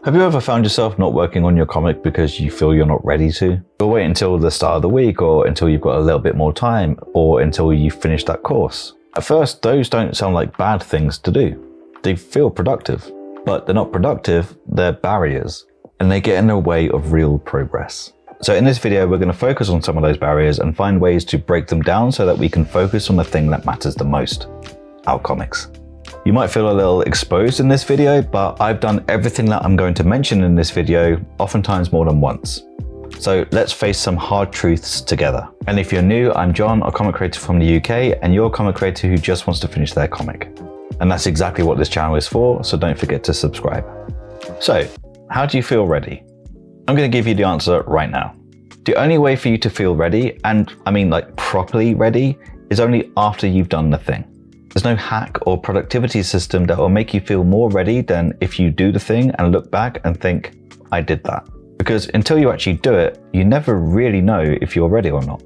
Have you ever found yourself not working on your comic because you feel you're not ready to? You'll wait until the start of the week, or until you've got a little bit more time, or until you've finished that course. At first, those don't sound like bad things to do. They feel productive, but they're not productive, they're barriers, and they get in the way of real progress. So in this video, we're going to focus on some of those barriers and find ways to break them down so that we can focus on the thing that matters the most, our comics. You might feel a little exposed in this video, but I've done everything that I'm going to mention in this video, oftentimes more than once. So let's face some hard truths together. And if you're new, I'm John, a comic creator from the UK, and you're a comic creator who just wants to finish their comic. And that's exactly what this channel is for, so don't forget to subscribe. So, how do you feel ready? I'm going to give you the answer right now. The only way for you to feel ready, and I mean like properly ready, is only after you've done the thing. There's no hack or productivity system that will make you feel more ready than if you do the thing and look back and think, I did that. Because until you actually do it, you never really know if you're ready or not.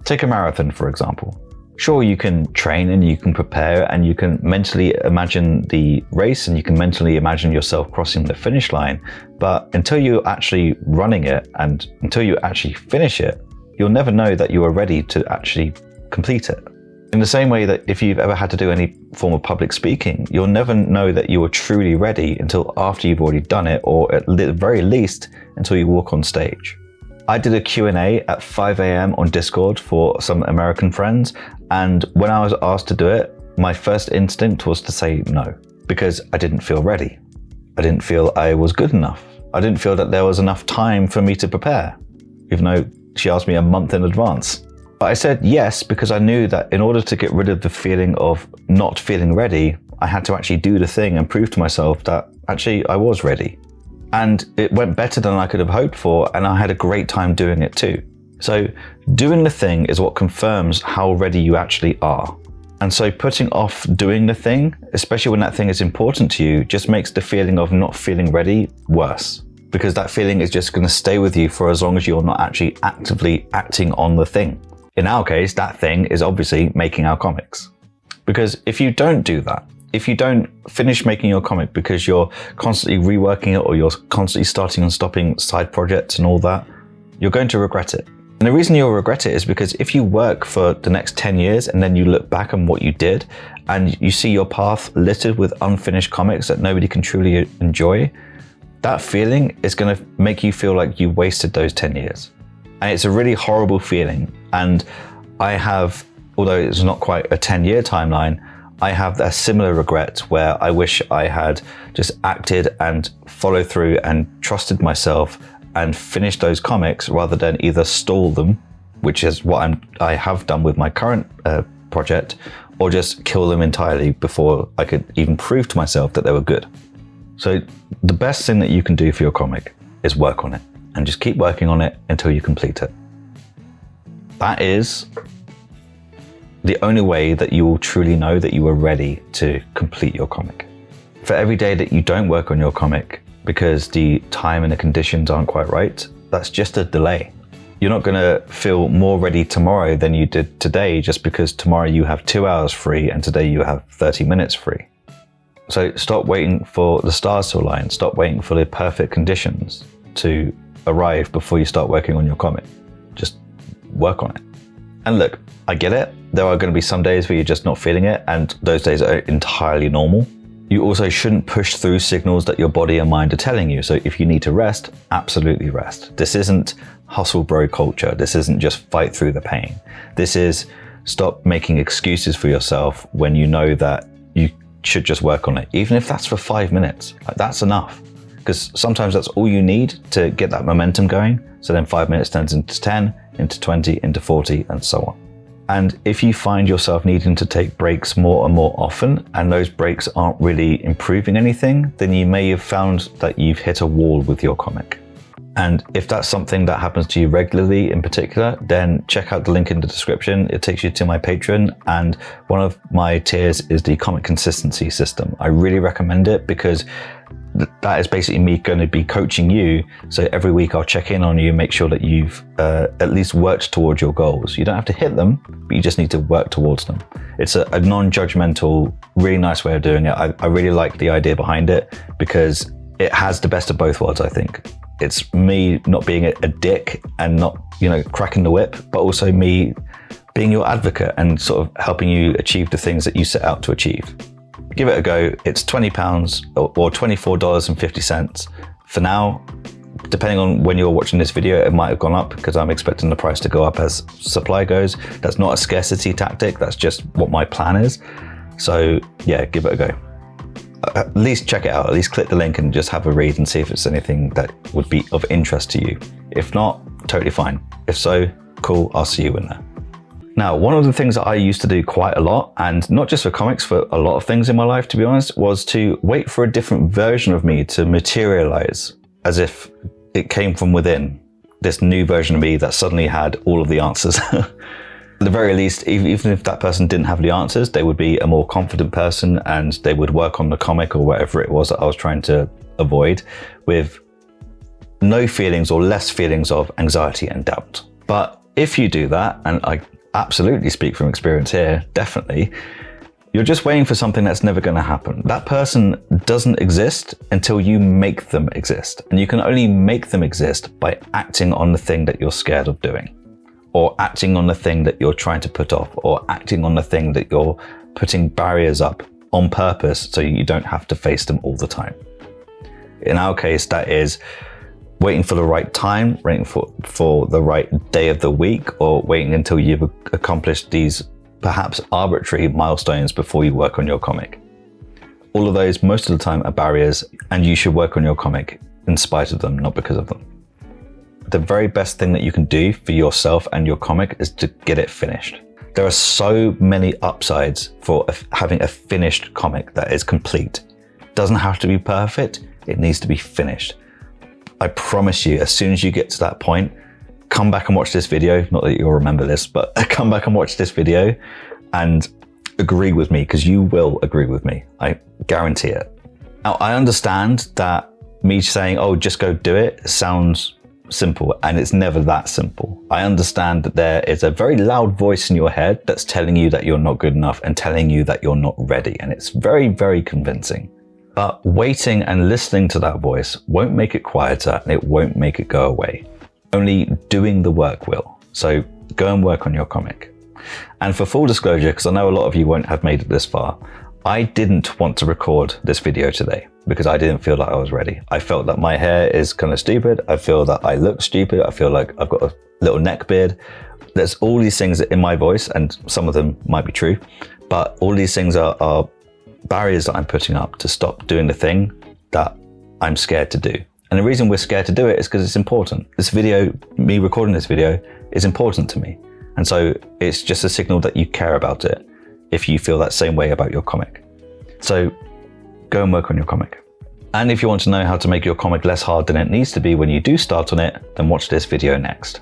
Take a marathon, for example. Sure, you can train and you can prepare and you can mentally imagine the race and you can mentally imagine yourself crossing the finish line, but until you're actually running it and until you actually finish it, you'll never know that you are ready to actually complete it. In the same way that if you've ever had to do any form of public speaking, you'll never know that you are truly ready until after you've already done it, or at the very least, until you walk on stage. I did a Q&A at 5 a.m. on Discord for some American friends, and when I was asked to do it, my first instinct was to say no, because I didn't feel ready. I didn't feel I was good enough. I didn't feel that there was enough time for me to prepare, even though she asked me a month in advance. But I said yes because I knew that in order to get rid of the feeling of not feeling ready, I had to actually do the thing and prove to myself that actually I was ready. And it went better than I could have hoped for, and I had a great time doing it too. So doing the thing is what confirms how ready you actually are. And so putting off doing the thing, especially when that thing is important to you, just makes the feeling of not feeling ready worse. Because that feeling is just going to stay with you for as long as you're not actually actively acting on the thing. In our case, that thing is obviously making our comics. Because if you don't do that, if you don't finish making your comic because you're constantly reworking it or you're constantly starting and stopping side projects and all that, you're going to regret it. And the reason you'll regret it is because if you work for the next 10 years and then you look back on what you did and you see your path littered with unfinished comics that nobody can truly enjoy, that feeling is going to make you feel like you wasted those 10 years. And it's a really horrible feeling. And I have, although it's not quite a 10-year timeline, I have a similar regret where I wish I had just acted and followed through and trusted myself and finished those comics rather than either stall them, which is what I have done with my current project, or just kill them entirely before I could even prove to myself that they were good. So the best thing that you can do for your comic is work on it. And just keep working on it until you complete it. That is the only way that you will truly know that you are ready to complete your comic. For every day that you don't work on your comic because the time and the conditions aren't quite right, that's just a delay. You're not going to feel more ready tomorrow than you did today just because tomorrow you have 2 hours free and today you have 30 minutes free. So stop waiting for the stars to align. Stop waiting for the perfect conditions to arrive before you start working on your comic. Just work on it. And look, I get it. There are going to be some days where you're just not feeling it, and those days are entirely normal. You also shouldn't push through signals that your body and mind are telling you. So if you need to rest, absolutely rest. This isn't hustle bro culture. This isn't just fight through the pain. This is stop making excuses for yourself when you know that you should just work on it. Even if that's for 5 minutes, like that's enough. Because sometimes that's all you need to get that momentum going. So then 5 minutes turns into 10, into 20, into 40, and so on. And if you find yourself needing to take breaks more and more often, and those breaks aren't really improving anything, then you may have found that you've hit a wall with your comic. And if that's something that happens to you regularly in particular, then check out the link in the description. It takes you to my Patreon, and one of my tiers is the comic consistency system. I really recommend it because that is basically me going to be coaching you. So every week I'll check in on you, make sure that you've at least worked towards your goals. You don't have to hit them, but you just need to work towards them. It's a non-judgmental, really nice way of doing it. I really like the idea behind it because it has the best of both worlds, I think. It's me not being a dick and not, cracking the whip, but also me being your advocate and sort of helping you achieve the things that you set out to achieve. Give it a go. It's £20 or $24.50 for now. Depending on when you're watching this video, it might have gone up because I'm expecting the price to go up as supply goes. That's not a scarcity tactic. That's just what my plan is. So yeah, give it a go. At least check it out. At least click the link and just have a read and see if it's anything that would be of interest to you. If not, totally fine. If so, cool. I'll see you in there. Now, one of the things that I used to do quite a lot, and not just for comics, for a lot of things in my life, to be honest, was to wait for a different version of me to materialize as if it came from within. This new version of me that suddenly had all of the answers. At the very least, even if that person didn't have the answers, they would be a more confident person and they would work on the comic or whatever it was that I was trying to avoid with no feelings or less feelings of anxiety and doubt. But if you do that, and I absolutely speak from experience here, definitely, you're just waiting for something that's never going to happen. That person doesn't exist until you make them exist. And you can only make them exist by acting on the thing that you're scared of doing, or acting on the thing that you're trying to put off, or acting on the thing that you're putting barriers up on purpose so you don't have to face them all the time. In our case, that is waiting for the right time, waiting for the right day of the week, or waiting until you've accomplished these perhaps arbitrary milestones before you work on your comic. All of those, most of the time, are barriers, and you should work on your comic in spite of them, not because of them. The very best thing that you can do for yourself and your comic is to get it finished. There are so many upsides for having a finished comic that is complete. It doesn't have to be perfect, it needs to be finished. I promise you, as soon as you get to that point, come back and watch this video. Not that you'll remember this, but come back and watch this video and agree with me, because you will agree with me. I guarantee it. Now, I understand that me saying, oh, just go do it, sounds simple, and it's never that simple. I understand that there is a very loud voice in your head that's telling you that you're not good enough and telling you that you're not ready, and it's very, very convincing. But waiting and listening to that voice won't make it quieter, and it won't make it go away. Only doing the work will. So go and work on your comic. And for full disclosure, because I know a lot of you won't have made it this far, I didn't want to record this video today because I didn't feel like I was ready. I felt that my hair is kind of stupid. I feel that I look stupid. I feel like I've got a little neck beard. There's all these things in my voice, and some of them might be true, but all these things are barriers that I'm putting up to stop doing the thing that I'm scared to do. And the reason we're scared to do it is because it's important. This video, me recording this video, is important to me. And so it's just a signal that you care about it if you feel that same way about your comic. So go and work on your comic. And if you want to know how to make your comic less hard than it needs to be when you do start on it, then watch this video next.